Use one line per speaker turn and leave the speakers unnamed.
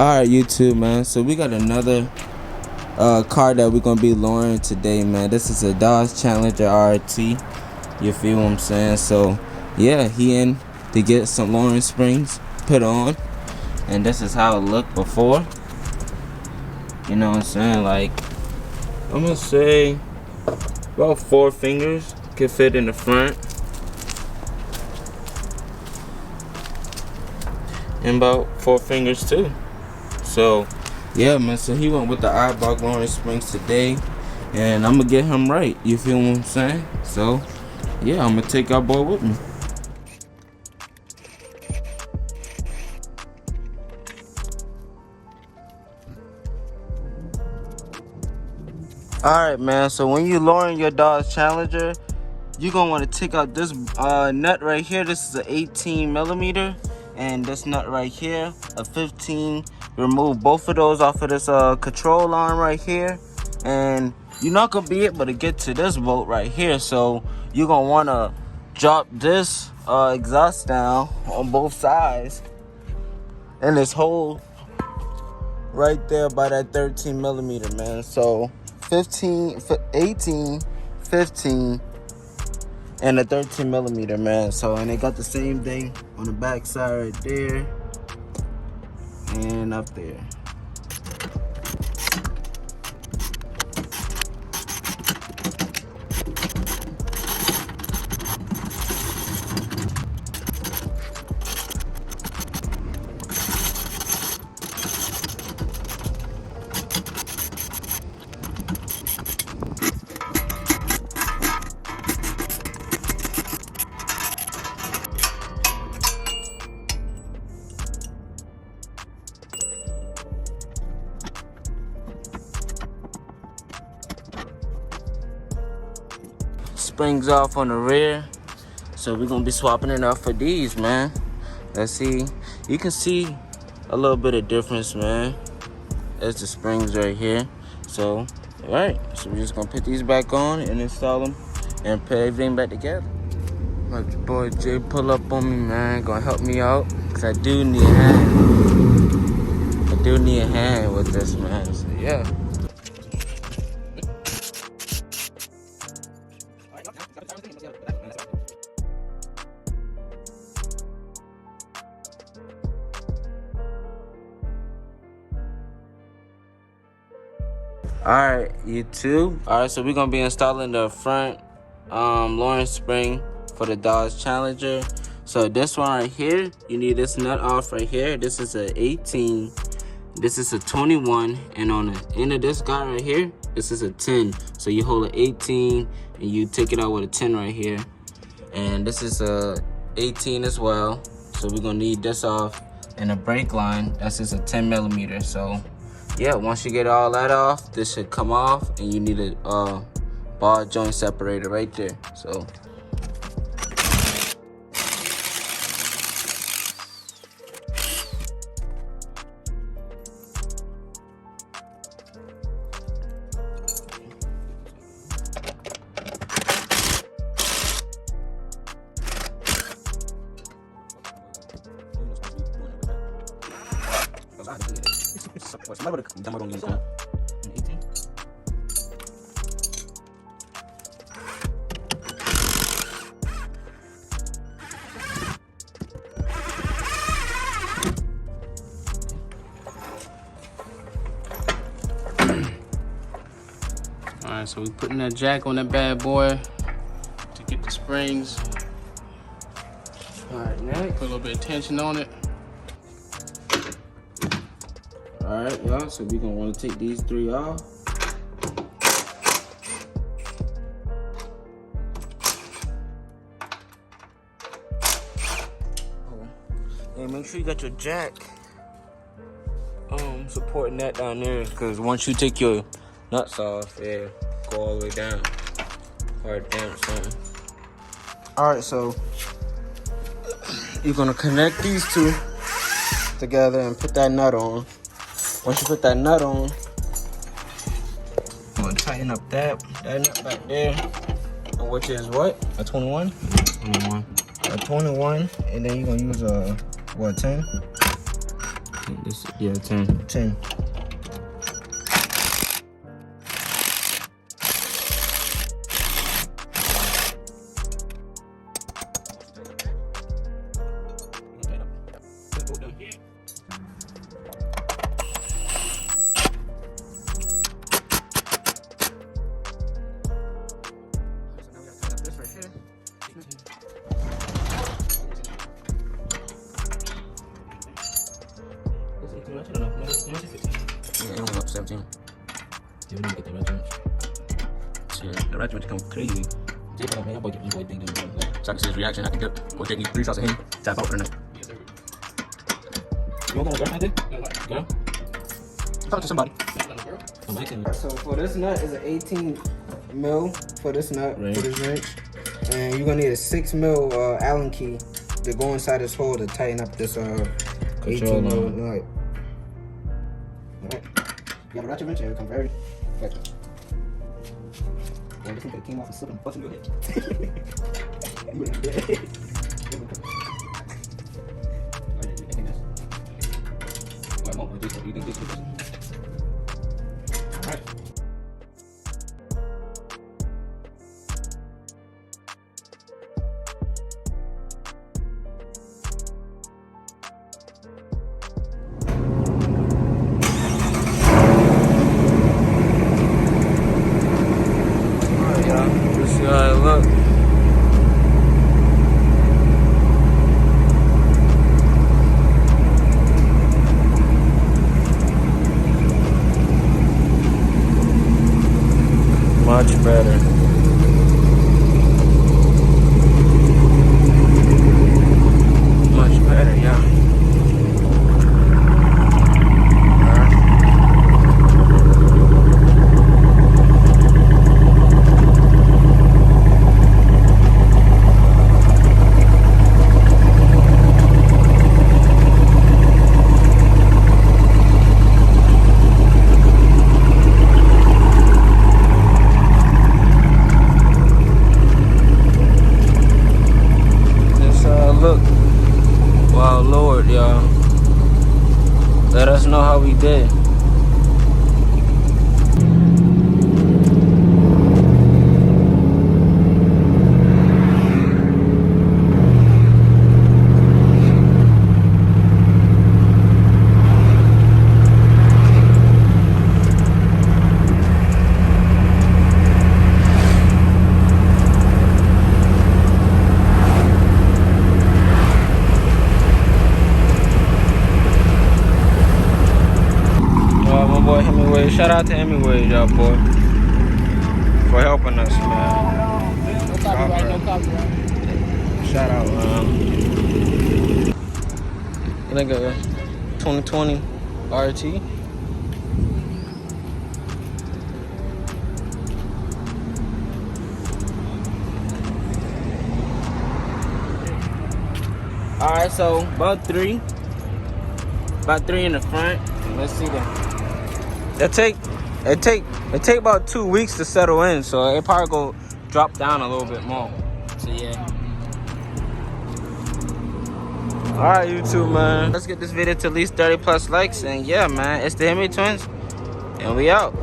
Alright, YouTube, man. So we got another car that we're gonna be lowering today, man. This is a Dodge Challenger RT. You feel what I'm saying? So yeah, he in to get some lowering springs put on, and this is how it looked before. You know what I'm saying? Like, I'm gonna say about 4 fingers can fit in the front, and about 4 fingers too. So yeah, man, so he went with the Eibach lowering springs today, and I'm gonna get him right. You feel what I'm saying? So yeah, I'm gonna take our boy with me. Alright, man, so when you lowering your Dodge Challenger, you're gonna want to take out this nut right here. This is an 18mm, and this nut right here, a 15. Remove both of those off of this control arm right here, and you're not gonna be able to get to this bolt right here. So you're gonna want to drop this exhaust down on both sides, and this hole right there by that 13mm, man. So 15, 18, 15, and a 13mm, man. So, and they got the same thing on the back side right there and up there. Springs off on the rear, so we're gonna be swapping it out for these, man. Let's see. You can see a little bit of difference, man. That's the springs right here. So all right, so we're just gonna put these back on and install them and put everything back together. Let your boy Jay pull up on me, man. Gonna help me out, because I do need a hand. I do need a hand with this, man. So yeah. Alright, YouTube. Alright, so we're gonna be installing the front lowering spring for the Dodge Challenger. So this one right here, you need this nut off right here. This is a 18, this is a 21, and on the end of this guy right here, this is a 10. So you hold an 18 and you take it out with a 10 right here. And this is a 18 as well. So we're gonna need this off, and a brake line, that's just a 10mm. So yeah, once you get all that off, this should come off, and you need a ball joint separator right there. So alright, so we're putting that jack on that bad boy to get the springs. Alright, next, put a little bit of tension on it. Alright, y'all, so we're gonna want to take these 3 off. And make sure you got your jack supporting that down there, because once you take your nuts off, yeah, go all the way down. Hard damn something. Alright, so you're gonna connect these 2 together and put that nut on. Once you put that nut on, I'm gonna tighten up that nut back there, which is what? A 21? 21. A 21, and then you're gonna use a, what, 10? This, yeah, 10. 10.
Yeah, it went up 17. Yeah, we need to get the ratchet wrench. Shit, the ratchet wrench come crazy. Jay, man, your boy think so I can see his reaction. I can get, go take me 3 shots of him, tap out for the night. You want to go to the girl? Talk to somebody.
So for this nut is an 18 mil for this nut, for this wrench. And you're gonna need a 6 mil Allen key to go inside this hole to tighten up this 18 mil nut. Alright. You have a ratchet wrench and it becomes very effective. Yeah, this one came off and slipped and busted your head. See how it look. Much better. Much better, yeah. Look, wow, Lord, y'all, let us know how we did. Boy 𝗲𝗼𝗾𝗃, shout out to 𝗲𝗼𝗾𝗃, y'all, boy, for helping us, man.
No copyright, no copyright.
Shout out, nigga, 2020 RT. All right, so about three in the front. Let's see that. It take about 2 weeks to settle in, so it probably go drop down a little bit more. So yeah. All right, YouTube, man. Let's get this video to at least 30+ likes, and yeah, man, it's the 𝗲𝗼𝗾 twins, and we out.